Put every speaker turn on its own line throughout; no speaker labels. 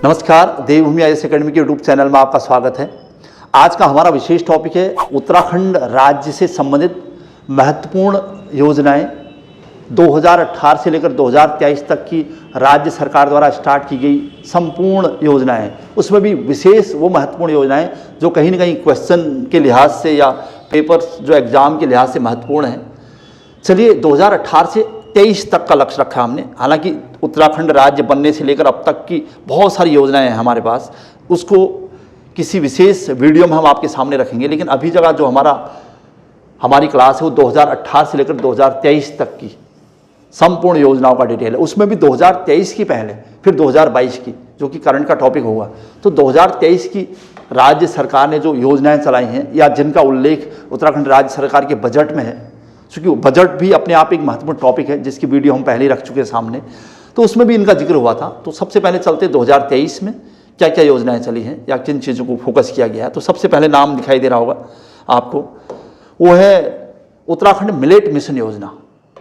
नमस्कार, देवभूमि IAS academy के YouTube channel में आपका स्वागत है। आज का हमारा विशेष टॉपिक है उत्तराखंड राज्य से संबंधित महत्वपूर्ण योजनाएं। 2018 से लेकर 2023 तक की राज्य सरकार द्वारा स्टार्ट की गई संपूर्ण योजनाएं, उसमें भी विशेष वो महत्वपूर्ण योजनाएं जो कहीं ना कहीं क्वेश्चन के लिहाज से या पेपर्स जो एग्ज़ाम के लिहाज से महत्वपूर्ण हैं। चलिए, 2018 से 23 तक का लक्ष्य रखा हमने। हालांकि उत्तराखंड राज्य बनने से लेकर अब तक की बहुत सारी योजनाएं हैं हमारे पास, उसको किसी विशेष वीडियो में हम आपके सामने रखेंगे। लेकिन अभी जगह जो हमारी क्लास है वो 2018 से लेकर 2023 तक की संपूर्ण योजनाओं का डिटेल है। उसमें भी 2023 की पहले, फिर 2022 की, जो कि करंट का टॉपिक होगा। तो 2023 की राज्य सरकार ने जो योजनाएं चलाई हैं या जिनका उल्लेख उत्तराखंड राज्य सरकार के बजट में है, क्योंकि बजट भी अपने आप एक महत्वपूर्ण टॉपिक है जिसकी वीडियो हम पहले ही रख चुके हैं सामने, तो उसमें भी इनका जिक्र हुआ था। तो सबसे पहले चलते 2023 में क्या क्या योजनाएं चली हैं या किन चीज़ों को फोकस किया गया है। तो सबसे पहले नाम दिखाई दे रहा होगा आपको, वो है उत्तराखंड मिलेट मिशन योजना।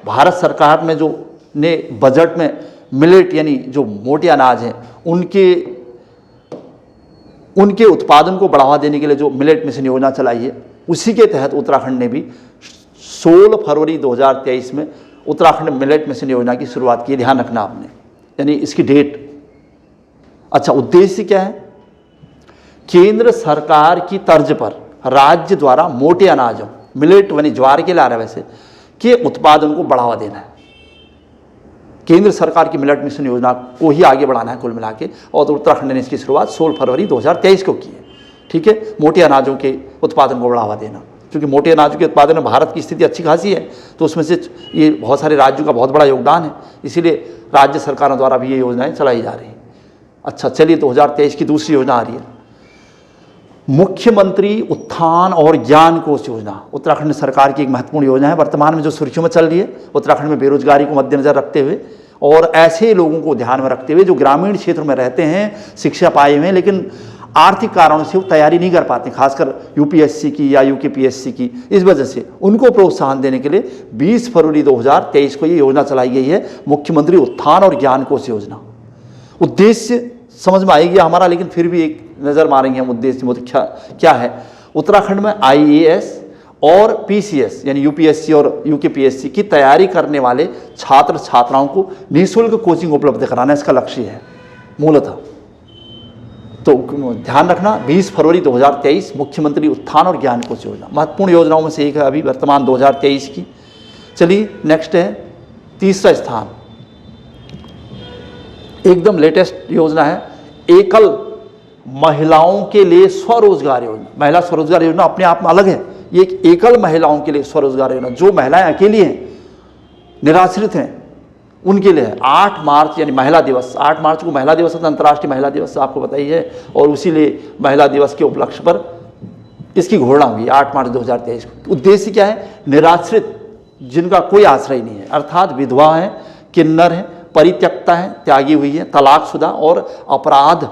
भारत सरकार में जो ने बजट में मिलेट यानी जो मोटे अनाज हैं उनके उत्पादन को बढ़ावा देने के लिए जो मिलेट मिशन योजना चलाई है, उसी के तहत उत्तराखंड ने भी 16 फरवरी 2023 में उत्तराखंड मिलेट मिशन योजना की शुरुआत की। ध्यान रखना आपने, यानी इसकी डेट। अच्छा, उद्देश्य क्या है? केंद्र सरकार की तर्ज पर राज्य द्वारा मोटे अनाजों, मिलेट यानी ज्वार के ला रहा है वैसे, के उत्पादन को बढ़ावा देना है। केंद्र सरकार की मिलेट मिशन योजना को ही आगे बढ़ाना है कुल मिला के, और उत्तराखंड ने इसकी शुरुआत 16 फरवरी 2023 को की है। ठीक है, मोटे अनाजों के उत्पादन को बढ़ावा देना, क्योंकि मोटे अनाजों के उत्पादन में भारत की स्थिति अच्छी खासी है, तो उसमें से ये बहुत सारे राज्यों का बहुत बड़ा योगदान है, इसीलिए राज्य सरकारों द्वारा भी ये योजनाएं चलाई जा रही हैं। अच्छा, चलिए 2023 की दूसरी योजना आ रही है, मुख्यमंत्री उत्थान और ज्ञान कोष योजना। उत्तराखंड सरकार की एक महत्वपूर्ण योजना है, वर्तमान में जो सुर्खियों में चल रही है उत्तराखंड में बेरोजगारी को मद्देनजर रखते हुए और ऐसे लोगों को ध्यान में रखते हुए जो ग्रामीण क्षेत्र में रहते हैं, शिक्षा पाए हुए हैं, लेकिन आर्थिक कारणों से वो तैयारी नहीं कर पाते, खासकर यूपीएससी की या यूकेपीएससी की। इस वजह से उनको प्रोत्साहन देने के लिए 20 फरवरी 2023 को ये योजना चलाई गई है, मुख्यमंत्री उत्थान और ज्ञान कोष योजना। उद्देश्य समझ में आएगी हमारा, लेकिन फिर भी एक नज़र मारेंगे हम उद्देश्य में क्या है। उत्तराखंड में आईएएस और पीसीएस यानी यूपीएससी और यूकेपीएससी की तैयारी करने वाले छात्र छात्राओं को निःशुल्क कोचिंग उपलब्ध कराना इसका लक्ष्य है मूलतः। तो ध्यान रखना, 20 फरवरी 2023 मुख्यमंत्री उत्थान और ज्ञान कोष योजना महत्वपूर्ण योजनाओं में से एक है अभी वर्तमान 2023 की। चलिए नेक्स्ट है तीसरा स्थान, एकदम लेटेस्ट योजना है, एकल महिलाओं के लिए स्वरोजगार योजना। महिला स्वरोजगार योजना अपने आप में अलग है, ये एक एकल महिलाओं के लिए स्वरोजगार योजना, जो महिलाएं अकेली हैं, निराश्रित हैं, उनके लिए है। 8 मार्च यानी महिला दिवस, 8 मार्च को महिला दिवस है, अंतर्राष्ट्रीय महिला दिवस आपको बताइए है, और उसीलिए महिला दिवस के उपलक्ष्य पर इसकी घोषणा हुई 8 मार्च 2023 को। उद्देश्य क्या है? निराश्रित, जिनका कोई आश्रय नहीं है, अर्थात विधवा है, किन्नर है, परित्यक्ता है, त्यागी हुई है, तलाकशुदा और अपराध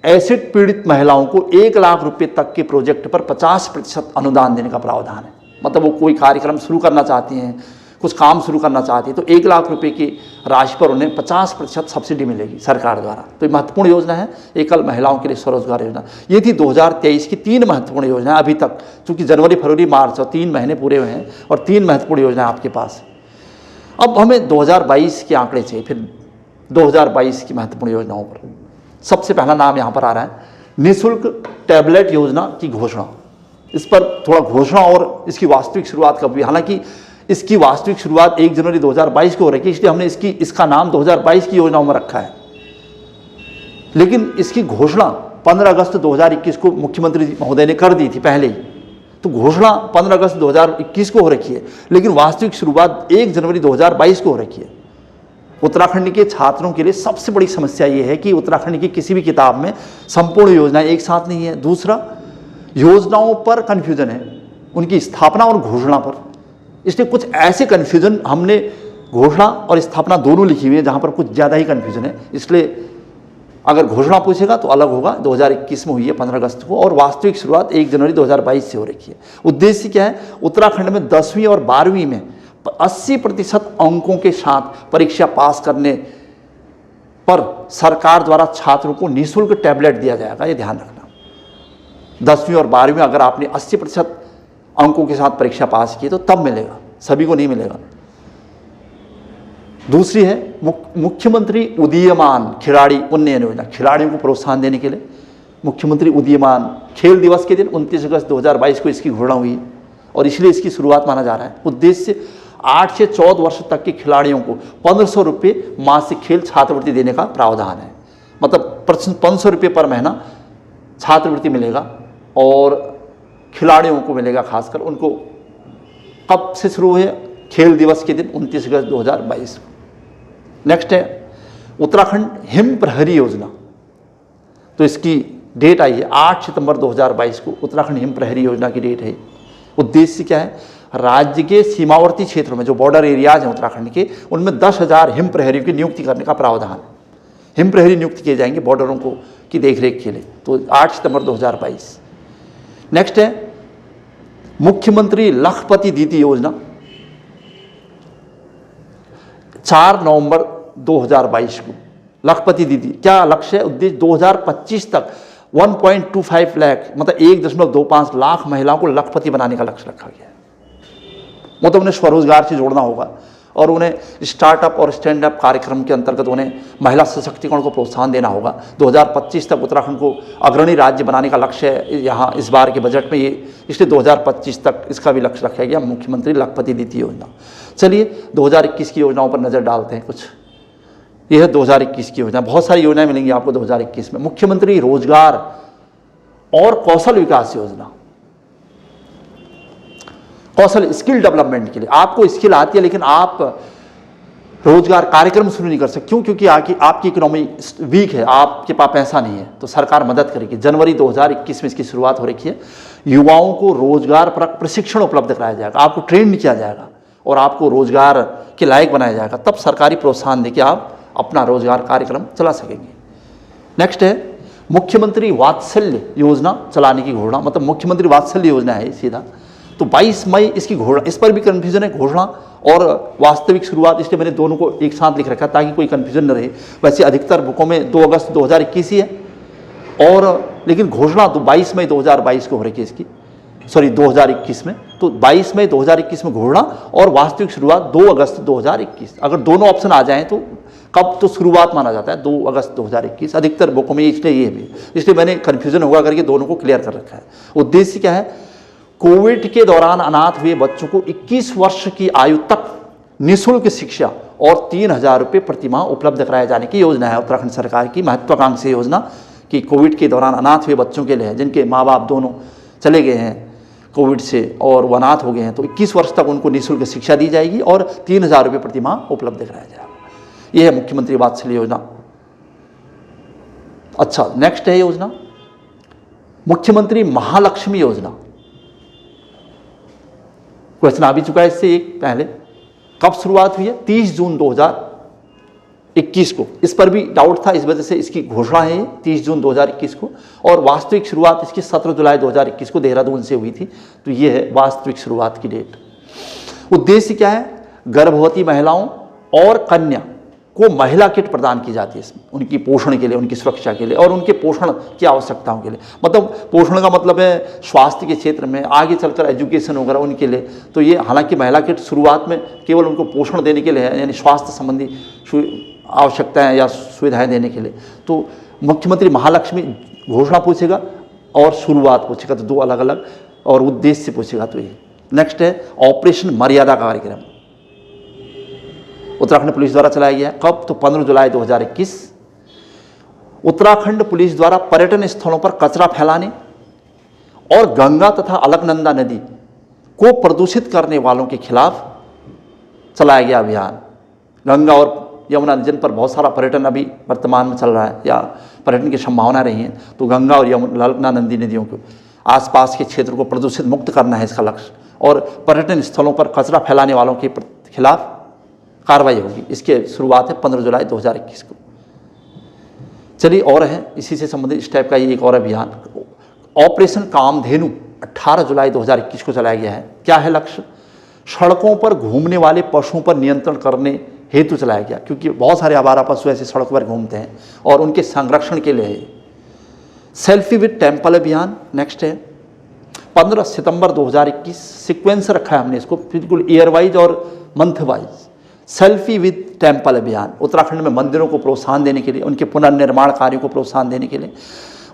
एसिड पीड़ित महिलाओं को 1 लाख रुपए तक के प्रोजेक्ट पर 50% अनुदान देने का प्रावधान है। मतलब वो कोई कार्यक्रम शुरू करना चाहती हैं, कुछ काम शुरू करना चाहती है, तो 1 लाख रुपए की राशि पर उन्हें 50% सब्सिडी मिलेगी सरकार द्वारा। तो ये महत्वपूर्ण योजना है, एकल महिलाओं के लिए स्वरोजगार योजना। ये थी 2023 की 3 महत्वपूर्ण योजनाएं अभी तक, क्योंकि जनवरी फरवरी मार्च और 3 महीने पूरे हुए हैं और 3 महत्वपूर्ण योजनाएं आपके पास। अब हमें 2022 के आंकड़े चाहिए, फिर 2022 की महत्वपूर्ण योजनाओं पर सबसे पहला नाम यहाँ पर आ रहा है, निःशुल्क टैबलेट योजना की घोषणा। इस पर थोड़ा घोषणा और इसकी वास्तविक शुरुआत कब हुई, हालांकि इसकी वास्तविक शुरुआत 1 जनवरी 2022 को हो रही है, इसलिए हमने इसका नाम 2022 की योजनाओं में रखा है। लेकिन इसकी घोषणा 15 अगस्त 2021 को मुख्यमंत्री महोदय ने कर दी थी पहले ही, तो घोषणा 15 अगस्त 2021 को हो रखी है, लेकिन वास्तविक शुरुआत 1 जनवरी 2022 को हो रखी है। उत्तराखंड के छात्रों के लिए सबसे बड़ी समस्या ये है कि उत्तराखंड की किसी भी किताब में संपूर्ण योजनाएं एक साथ नहीं है। दूसरा, योजनाओं पर कन्फ्यूजन है, उनकी स्थापना और घोषणा पर, इसलिए कुछ ऐसे कन्फ्यूजन हमने घोषणा और स्थापना दोनों लिखी हुई है जहाँ पर कुछ ज़्यादा ही कन्फ्यूजन है। इसलिए अगर घोषणा पूछेगा तो अलग होगा, 2021 में हुई है 15 अगस्त को, और वास्तविक शुरुआत 1 जनवरी 2022 से हो रखी है। उद्देश्य क्या है? उत्तराखंड में 10वीं और 12वीं में 80% अंकों के साथ परीक्षा पास करने पर सरकार द्वारा छात्रों को निःशुल्क टैबलेट दिया जाएगा, ये ध्यान रखना। 10वीं और 12वीं में अगर आपने 80% अंकों के साथ परीक्षा पास की तो तब मिलेगा, सभी को नहीं मिलेगा। दूसरी है मुख्यमंत्री उदीयमान खिलाड़ी उन्नयन योजना। खिलाड़ियों को प्रोत्साहन देने के लिए मुख्यमंत्री उदीयमान खेल दिवस के दिन 29 अगस्त 2022 को इसकी घोषणा हुई और इसलिए इसकी शुरुआत माना जा रहा है। उद्देश्य 8 से 14 वर्ष तक के खिलाड़ियों को 1500 रुपये मासिक खेल छात्रवृत्ति देने का प्रावधान है। मतलब 500 रुपये पर महीना छात्रवृत्ति मिलेगा और खिलाड़ियों को मिलेगा, खासकर उनको। कब से शुरू हुए? खेल दिवस के दिन 29 अगस्त 2022 को। नेक्स्ट है उत्तराखंड हिम प्रहरी योजना। तो इसकी डेट आई है 8 सितंबर 2022 को उत्तराखंड हिम प्रहरी योजना की डेट है। उद्देश्य क्या है? राज्य के सीमावर्ती क्षेत्रों में जो बॉर्डर एरियाज हैं उत्तराखंड के, उनमें 10,000 हिम प्रहरियों की नियुक्ति करने का प्रावधान है। हिम प्रहरी नियुक्त किए जाएंगे बॉर्डरों को की देखरेख के लिए। तो 8 सितंबर 2022। नेक्स्ट है मुख्यमंत्री लखपति दीदी योजना। 4 नवंबर 2022 को लखपति दीदी। क्या लक्ष्य है? उद्देश्य 2025 तक 1.25 लाख मतलब 1.25 लाख महिलाओं को लखपति बनाने का लक्ष्य रखा गया है। मतलब उन्हें स्वरोजगार से जोड़ना होगा और उन्हें स्टार्टअप और स्टैंड अप कार्यक्रम के अंतर्गत उन्हें महिला सशक्तिकरण को प्रोत्साहन देना होगा। 2025 तक उत्तराखंड को अग्रणी राज्य बनाने का लक्ष्य है यहाँ इस बार के बजट में ये, इसलिए 2025 तक इसका भी लक्ष्य रखा गया, मुख्यमंत्री लखपति दीदी योजना। चलिए 2021 की योजनाओं पर नज़र डालते हैं कुछ। यह है 2021 की योजना। बहुत सारी योजनाएं मिलेंगी आपको 2021 में। मुख्यमंत्री रोजगार और कौशल विकास योजना। कौशल स्किल डेवलपमेंट के लिए आपको स्किल आती है लेकिन आप रोजगार कार्यक्रम शुरू नहीं कर सकते। क्यों? क्योंकि आपकी इकोनॉमी वीक है, आपके पास पैसा नहीं है, तो सरकार मदद करेगी। जनवरी 2021 में इसकी शुरुआत हो रखी है। युवाओं को रोजगार पर प्रशिक्षण उपलब्ध कराया जाएगा, आपको ट्रेन किया जाएगा और आपको रोजगार के लायक बनाया जाएगा। तब सरकारी प्रोत्साहन देकर आप अपना रोजगार कार्यक्रम चला सकेंगे। नेक्स्ट है मुख्यमंत्री वात्सल्य योजना चलाने की घोषणा। मतलब मुख्यमंत्री वात्सल्य योजना है सीधा। तो 22 मई इसकी घोषणा। इस पर भी कन्फ्यूजन है, घोषणा और वास्तविक शुरुआत, इसलिए मैंने दोनों को एक साथ लिख रखा ताकि कोई कन्फ्यूजन न रहे। वैसे अधिकतर बुकों में 2 अगस्त 2021 ही है और लेकिन घोषणा तो 22 मई 2022 को हो रही है इसकी, सॉरी 2021 में। तो 22 मई 2021 में घोषणा और वास्तविक शुरुआत 2 अगस्त 2021। अगर दोनों ऑप्शन आ जाएं तो कब तो शुरुआत माना जाता है 2 अगस्त 2021 अधिकतर बुकों में, इसलिए ये भी, इसलिए मैंने कन्फ्यूजन होगा करके दोनों को क्लियर कर रखा है। उद्देश्य क्या है? कोविड के दौरान अनाथ हुए बच्चों को 21 वर्ष की आयु तक निःशुल्क शिक्षा और 3,000 रुपये प्रतिमाह उपलब्ध कराए जाने की योजना है उत्तराखंड सरकार की महत्वाकांक्षी योजना। कि कोविड के दौरान अनाथ हुए बच्चों के लिए है, जिनके माँ बाप दोनों चले गए हैं कोविड से और वो अनाथ हो गए हैं, तो 21 वर्ष तक उनको निःशुल्क शिक्षा दी जाएगी और 3,000 रुपये प्रतिमाह उपलब्ध कराया जाएगा। यह है मुख्यमंत्री वात्सल्य योजना। अच्छा, नेक्स्ट है योजना मुख्यमंत्री महालक्ष्मी योजना। क्वेश्चन आ भी चुका है इससे एक पहले। कब शुरुआत हुई है? 30 जून 2021 को। इस पर भी डाउट था, इस वजह से इसकी घोषणा है 30 जून 2021 को और वास्तविक शुरुआत इसकी 17 जुलाई 2021 को देहरादून से हुई थी। तो ये है वास्तविक शुरुआत की डेट। उद्देश्य क्या है? गर्भवती महिलाओं और कन्या को महिला किट प्रदान की जाती है इसमें, उनकी पोषण के लिए, उनकी सुरक्षा के लिए और उनके पोषण की आवश्यकताओं के लिए। मतलब पोषण का मतलब है स्वास्थ्य के क्षेत्र में, आगे चलकर एजुकेशन वगैरह उनके लिए। तो ये हालांकि महिला किट शुरुआत में केवल उनको पोषण देने के लिए है, यानी स्वास्थ्य संबंधी आवश्यकताएं या सुविधाएं देने के लिए। तो मुख्यमंत्री महालक्ष्मी घोषणा पूछेगा और शुरुआत पूछेगा, तो 2 अलग अलग, और उद्देश्य पूछेगा तो ये। नेक्स्ट है ऑपरेशन मर्यादा कार्यक्रम। उत्तराखंड पुलिस द्वारा चलाया गया है। कब? तो 15 जुलाई 2021। उत्तराखंड पुलिस द्वारा पर्यटन स्थलों पर कचरा फैलाने और गंगा तथा अलकनंदा नदी को प्रदूषित करने वालों के खिलाफ चलाया गया अभियान। गंगा और यमुना जिन पर बहुत सारा पर्यटन अभी वर्तमान में चल रहा है या पर्यटन की संभावना रही है, तो गंगा और यमुना अलकनंदा नदियों को आसपास के क्षेत्र को प्रदूषित मुक्त करना है इसका लक्ष्य। और पर्यटन स्थलों पर कचरा फैलाने वालों के खिलाफ कार्रवाई होगी। इसकी शुरुआत है 15 जुलाई 2021 को। चलिए और है इसी से संबंधित इस टाइप का ये एक और अभियान ऑपरेशन कामधेनु 18 जुलाई 2021 को चलाया गया है। क्या है लक्ष्य? सड़कों पर घूमने वाले पशुओं पर नियंत्रण करने हेतु चलाया गया, क्योंकि बहुत सारे आवारा पशु ऐसे सड़क पर घूमते हैं और उनके संरक्षण के लिए है। सेल्फी विद टेम्पल अभियान नेक्स्ट है 15 सितंबर 2021, सीक्वेंस रखा है हमने इसको बिल्कुल ईयर वाइज और month wise. Selfie with temple अभियान उत्तराखंड में मंदिरों को प्रोत्साहन देने के लिए, उनके पुनर्निर्माण कार्यों को प्रोत्साहन देने के लिए।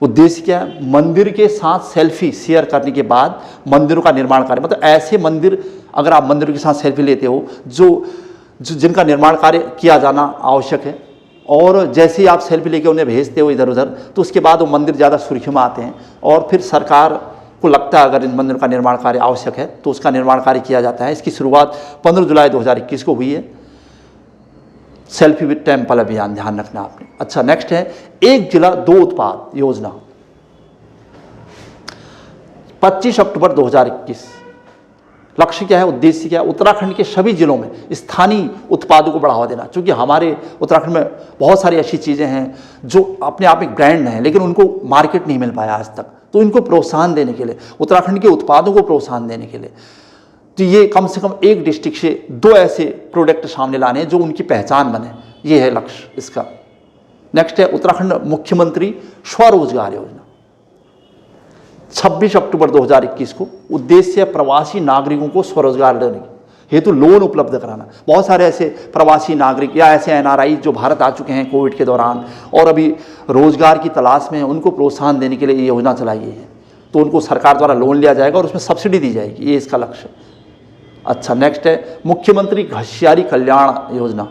उद्देश्य क्या है? मंदिर के साथ सेल्फी शेयर करने के बाद मंदिरों का निर्माण कार्य, मतलब ऐसे मंदिर, अगर आप मंदिरों के साथ सेल्फी लेते हो जिनका निर्माण कार्य किया जाना आवश्यक है, और जैसे ही आप सेल्फी लेके उन्हें भेजते हो इधर उधर, तो उसके बाद वो मंदिर ज़्यादा सुर्खियों में आते हैं और फिर सरकार को लगता है अगर इन मंदिरों का निर्माण कार्य आवश्यक है तो उसका निर्माण कार्य किया जाता है। इसकी शुरुआत 15 जुलाई 2021 को हुई है, सेल्फी विद टेम्पल अभियान, ध्यान रखना आपने। अच्छा, नेक्स्ट है एक जिला दो उत्पाद योजना 25 अक्टूबर 2021। लक्ष्य क्या है, उद्देश्य क्या है? उत्तराखंड के सभी जिलों में स्थानीय उत्पादों को बढ़ावा देना, क्योंकि हमारे उत्तराखंड में बहुत सारी ऐसी चीज़ें हैं जो अपने आप में ब्रांड हैं लेकिन उनको मार्केट नहीं मिल पाया आज तक। तो इनको प्रोत्साहन देने के लिए, उत्तराखंड के उत्पादों को प्रोत्साहन देने के लिए, तो ये कम से कम एक डिस्ट्रिक्ट से 2 ऐसे प्रोडक्ट सामने लाने हैं जो उनकी पहचान बने, ये है लक्ष्य इसका। नेक्स्ट है उत्तराखंड मुख्यमंत्री स्वरोजगार योजना 26 अक्टूबर 2021 को। उद्देश्य है प्रवासी नागरिकों को स्वरोजगार देने हेतु लोन उपलब्ध कराना। बहुत सारे ऐसे प्रवासी नागरिक या ऐसे एनआरआई जो भारत आ चुके हैं कोविड के दौरान और अभी रोजगार की तलाश में हैं, उनको प्रोत्साहन देने के लिए ये योजना चलाई गई है। तो उनको सरकार द्वारा लोन लिया जाएगा और उसमें सब्सिडी दी जाएगी, ये इसका लक्ष्य। अच्छा, नेक्स्ट है मुख्यमंत्री घसियारी कल्याण योजना।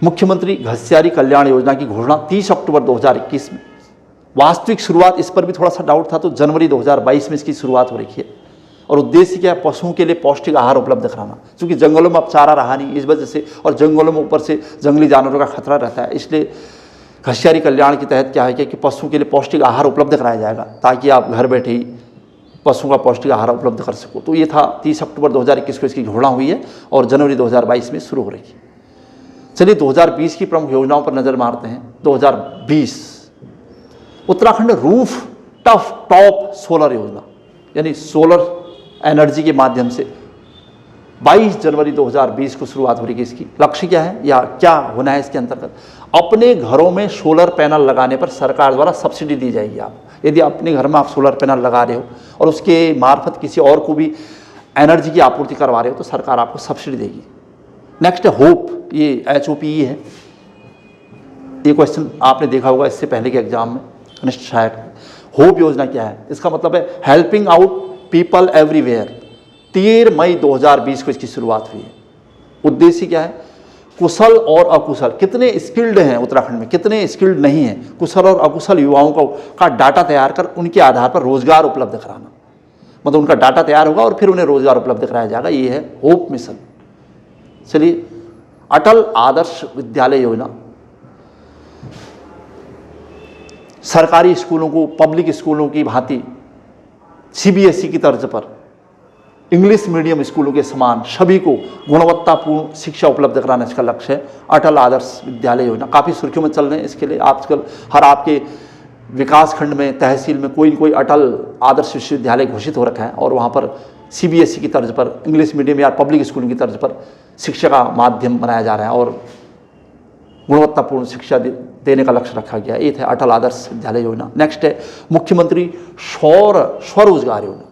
मुख्यमंत्री घसियारी कल्याण योजना की घोषणा 30 अक्टूबर 2021 में। वास्तविक शुरुआत, इस पर भी थोड़ा सा डाउट था, तो जनवरी 2022 में इसकी शुरुआत हो रही है। और उद्देश्य क्या है? पशुओं के लिए पौष्टिक आहार उपलब्ध कराना, क्योंकि जंगलों में अब चारा रहा नहीं इस वजह से, और जंगलों में ऊपर से जंगली जानवरों का खतरा रहता है, इसलिए घसियारी कल्याण के तहत क्या है कि पशुओं के लिए पौष्टिक आहार उपलब्ध कराया जाएगा ताकि आप घर बैठे ही पशुओं का पौष्टिक आहार उपलब्ध कर सको। तो ये था 30 अक्टूबर 2021 को इसकी घोषणा हुई है और जनवरी 2022 में शुरू हो रही है। चलिए 2020 की प्रमुख योजनाओं पर नजर मारते हैं। 2020 उत्तराखंड रूफ टॉप सोलर योजना, यानी सोलर एनर्जी के माध्यम से 22 जनवरी 2020 को शुरुआत हो रही है इसकी। लक्ष्य क्या है या क्या होना है इसके अंतर्गत? अपने घरों में सोलर पैनल लगाने पर सरकार द्वारा सब्सिडी दी जाएगी। आप यदि अपने घर में आप सोलर पैनल लगा रहे हो और उसके मार्फत किसी और को भी एनर्जी की आपूर्ति करवा रहे हो तो सरकार आपको सब्सिडी देगी। नेक्स्ट है होप, ये HOPE है। ये क्वेश्चन आपने देखा होगा इससे पहले के एग्जाम में, कनिष्ठ सहायक। होप योजना क्या है? इसका मतलब है हेल्पिंग आउट पीपल एवरीवेयर। 13 मई 2020 को इसकी शुरुआत हुई है। उद्देश्य क्या है? कुशल और अकुशल, कितने स्किल्ड हैं उत्तराखंड में, कितने स्किल्ड नहीं हैं, कुशल और अकुशल युवाओं का डाटा तैयार कर उनके आधार पर रोजगार उपलब्ध कराना। मतलब उनका डाटा तैयार होगा और फिर उन्हें रोजगार उपलब्ध कराया जाएगा, ये है होप मिशन। चलिए अटल आदर्श विद्यालय योजना, सरकारी स्कूलों को पब्लिक स्कूलों की भांति CBSE की तर्ज पर इंग्लिश मीडियम स्कूलों के समान सभी को गुणवत्तापूर्ण शिक्षा उपलब्ध कराना इसका लक्ष्य है। अटल आदर्श विद्यालय योजना काफ़ी सुर्खियों में चल रहे हैं। इसके लिए आजकल हर आपके विकास खंड में, तहसील में कोई न कोई अटल आदर्श विश्वविद्यालय घोषित हो रखा है और वहाँ पर CBSE की तर्ज पर इंग्लिश मीडियम या पब्लिक स्कूलों की तर्ज पर शिक्षा का माध्यम बनाया जा रहा है और गुणवत्तापूर्ण शिक्षा देने का लक्ष्य रखा गया। ये है अटल आदर्श विद्यालय योजना। नेक्स्ट है मुख्यमंत्री स्वरोजगार योजना,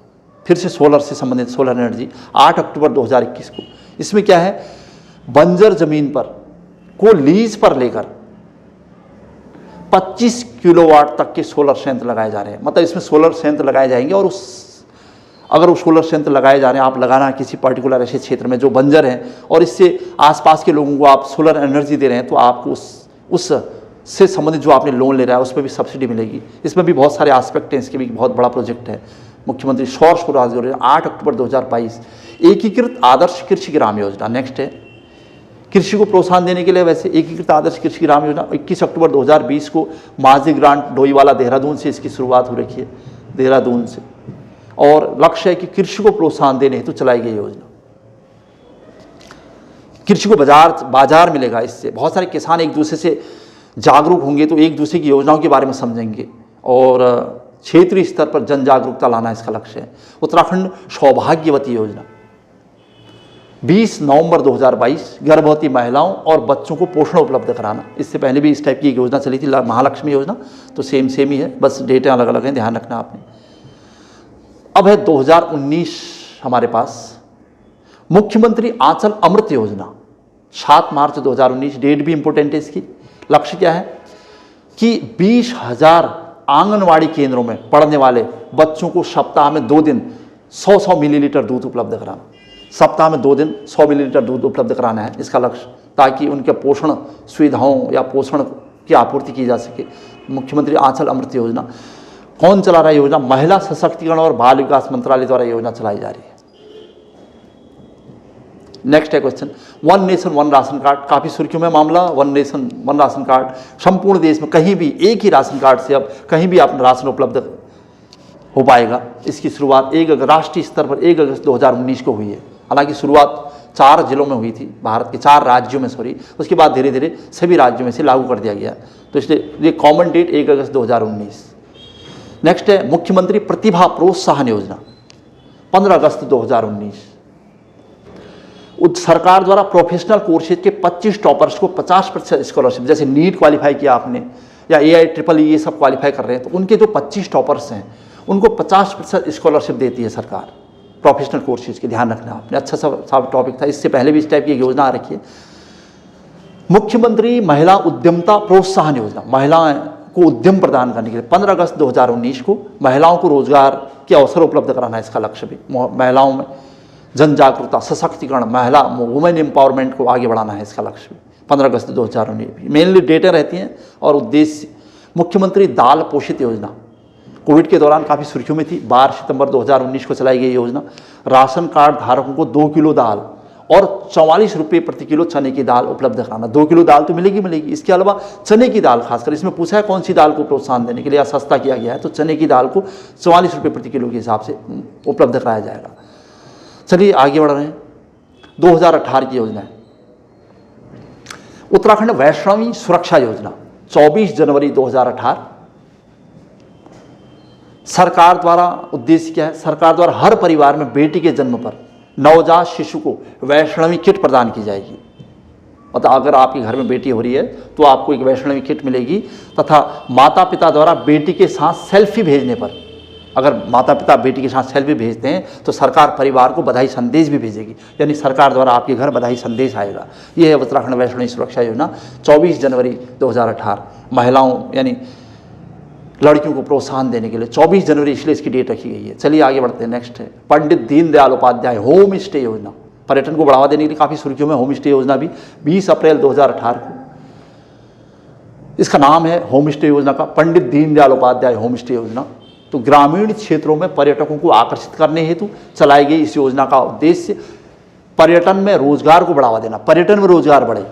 फिर से सोलर से संबंधित, सोलर एनर्जी, 8 अक्टूबर 2021 को। इसमें क्या है? बंजर जमीन पर को लीज पर लेकर 25 किलोवाट तक के सोलर संयंत्र लगाए जा रहे हैं। मतलब इसमें सोलर संयंत्र लगाए जाएंगे और अगर वो सोलर संयंत्र लगाए जा रहे हैं, आप लगाना किसी पर्टिकुलर ऐसे क्षेत्र में जो बंजर है और इससे आसपास के लोगों को आप सोलर एनर्जी दे रहे हैं, तो आपको उससे संबंधित जो आपने लोन ले रहा है उस पर भी सब्सिडी मिलेगी। इसमें भी बहुत सारे एस्पेक्ट हैं, इसके भी बहुत बड़ा प्रोजेक्ट है। मुख्यमंत्री सौर स्वराज योजना 8 अक्टूबर 2022। एकीकृत आदर्श कृषि ग्राम योजना, नेक्स्ट है कृषि को प्रोत्साहन देने के लिए वैसे एकीकृत आदर्श कृषि ग्राम योजना 21 अक्टूबर 2020 को माझी ग्रांट डोईवाला देहरादून से इसकी शुरुआत हो रखी है, देहरादून से। और लक्ष्य है कि कृषि को प्रोत्साहन देने हेतु चलाई गई योजना। कृषि को बाजार मिलेगा, इससे बहुत सारे किसान एक दूसरे से जागरूक होंगे तो एक दूसरे की योजनाओं के बारे में समझेंगे और क्षेत्रीय स्तर पर जन जागरूकता लाना इसका लक्ष्य है। उत्तराखंड सौभाग्यवती योजना, 20 नवंबर 2022 गर्भवती महिलाओं और बच्चों को पोषण उपलब्ध कराना। इससे पहले भी इस टाइप की एक योजना चली थी, महालक्ष्मी योजना, तो सेम ही है, बस डेटें अलग अलग हैं, ध्यान रखना आपने। अब है 2019 हमारे पास मुख्यमंत्री आंचल अमृत योजना, 7 मार्च 2019, डेट भी इंपॉर्टेंट है इसकी। लक्ष्य क्या है कि 20,000 आंगनवाड़ी केंद्रों में पढ़ने वाले बच्चों को सप्ताह में 2 दिन 100 मिलीलीटर दूध उपलब्ध कराना। सप्ताह में 2 दिन 100 मिलीलीटर दूध उपलब्ध कराना है इसका लक्ष्य, ताकि उनके पोषण सुविधाओं या पोषण की आपूर्ति की जा सके। मुख्यमंत्री आंचल अमृत योजना कौन चला रहा है योजना? महिला सशक्तिकरण और बाल विकास मंत्रालय द्वारा योजना चलाई जा रही है। नेक्स्ट है क्वेश्चन, 1 नेशन 1 राशन कार्ड, काफी सुर्खियों में मामला। 1 नेशन 1 राशन कार्ड, संपूर्ण देश में कहीं भी एक ही राशन कार्ड से अब कहीं भी आपको राशन उपलब्ध हो पाएगा। इसकी शुरुआत राष्ट्रीय स्तर पर 1 अगस्त 2019 को हुई है। हालांकि शुरुआत 4 जिलों में हुई थी, भारत के 4 राज्यों में, उसके बाद धीरे धीरे सभी राज्यों में से लागू कर दिया गया। तो इसलिए ये कॉमन डेट 1 अगस्त 2019। नेक्स्ट है मुख्यमंत्री प्रतिभा प्रोत्साहन योजना, 15 अगस्त 2019। सरकार द्वारा प्रोफेशनल कोर्सेज के 25 टॉपर्स को 50% स्कॉलरशिप, जैसे नीट क्वालिफाई किया आपने या AIEEE ये सब क्वालिफाई कर रहे हैं, तो उनके जो 25 टॉपर्स हैं उनको 50% स्कॉलरशिप देती है सरकार प्रोफेशनल कोर्सेज के। ध्यान रखना आपने, अच्छा सा टॉपिक था, इससे पहले भी इस टाइप की योजना आ रखी है। मुख्यमंत्री महिला उद्यमता प्रोत्साहन योजना, महिलाओं को उद्यम प्रदान करने के लिए 15 अगस्त 2019 को महिलाओं को रोजगार के अवसर उपलब्ध कराना है इसका लक्ष्य भी। महिलाओं में जन जागरूकता, सशक्तिकरण, महिला वुमेन एम्पावरमेंट को आगे बढ़ाना है इसका लक्ष्य भी। 15 अगस्त 2019 मेनली डेटें रहती हैं और उद्देश्य। मुख्यमंत्री दाल पोषित योजना कोविड के दौरान काफ़ी सुर्खियों में थी, 12 सितंबर 2019 को चलाई गई योजना। राशन कार्ड धारकों को 2 किलो दाल और 44 रुपये प्रति किलो चने की दाल उपलब्ध कराना। 2 किलो दाल तो मिलेगी। इसके अलावा चने की दाल, खासकर इसमें पूछा है कौन सी दाल को प्रोत्साहन देने के लिए या सस्ता किया गया है, तो चने की दाल को 44 रुपये प्रति किलो के हिसाब से उपलब्ध कराया जाएगा। चलिए आगे बढ़ रहे हैं। 2018 की योजना है उत्तराखंड वैष्णवी सुरक्षा योजना, 24 जनवरी 2018। सरकार द्वारा उद्देश्य क्या है? सरकार द्वारा हर परिवार में बेटी के जन्म पर नवजात शिशु को वैष्णवी किट प्रदान की जाएगी। मतलब अगर आपके घर में बेटी हो रही है तो आपको एक वैष्णवी किट मिलेगी, तथा माता पिता द्वारा बेटी के साथ सेल्फी भेजने पर, अगर माता पिता बेटी के साथ सेल्फी भेजते हैं तो सरकार परिवार को बधाई संदेश भी भेजेगी, यानी सरकार द्वारा आपके घर बधाई संदेश आएगा। यह है उत्तराखंड वैष्णवी सुरक्षा योजना, 24 जनवरी 2018। महिलाओं यानी लड़कियों को प्रोत्साहन देने के लिए 24 जनवरी इसलिए इसकी डेट रखी गई है। चलिए आगे बढ़ते हैं। नेक्स्ट है पंडित दीनदयाल उपाध्याय होम स्टे योजना, पर्यटन को बढ़ावा देने के लिए काफ़ी सुर्खियों में होम स्टे योजना भी 20 अप्रैल 2018 को। इसका नाम है होम स्टे योजना का, पंडित दीनदयाल उपाध्याय होम स्टे योजना। तो ग्रामीण क्षेत्रों में पर्यटकों को आकर्षित करने हेतु चलाई गई इस योजना का उद्देश्य पर्यटन में रोजगार को बढ़ावा देना, पर्यटन में रोजगार बढ़े।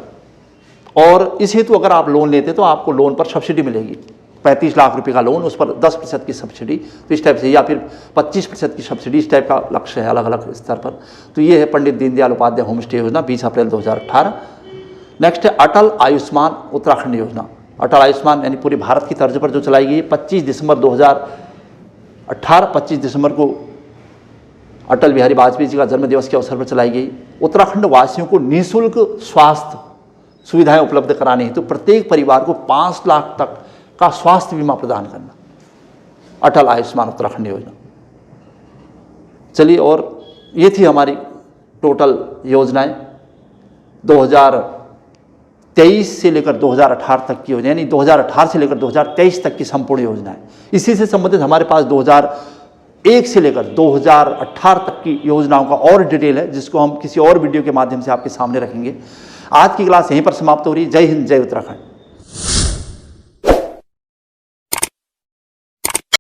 और इस हेतु अगर आप लोन लेते तो आपको लोन पर सब्सिडी मिलेगी, 35 लाख रुपए का लोन, उस पर 10% की सब्सिडी, तो इस टाइप से, या फिर 25% की सब्सिडी, इस टाइप का लक्ष्य है अलग अलग स्तर पर। तो ये है पंडित दीनदयाल उपाध्याय होम स्टे योजना, 20 अप्रैल 2018। नेक्स्ट है अटल आयुष्मान उत्तराखंड योजना। अटल आयुष्मान यानी पूरे भारत की तर्ज पर जो चलाई गई है, 25 दिसंबर 2018, 25 दिसंबर को अटल बिहारी वाजपेयी जी का जन्मदिवस के अवसर पर चलाई गई। उत्तराखंड वासियों को निःशुल्क स्वास्थ्य सुविधाएं उपलब्ध कराने हेतु प्रत्येक परिवार को 5 लाख तक का स्वास्थ्य बीमा प्रदान करना, अटल आयुष्मान उत्तराखंड योजना। चलिए, और ये थी हमारी टोटल योजनाएं 2023 से लेकर 2018 तक की योजना, यानी 2018 से लेकर 2023 तक की संपूर्ण योजनाएं। इसी से संबंधित हमारे पास 2001 से लेकर 2018 तक की योजनाओं का और डिटेल है, जिसको हम किसी और वीडियो के माध्यम से आपके सामने रखेंगे। आज की क्लास यहीं पर समाप्त हो रही है। जय हिंद, जय उत्तराखंड।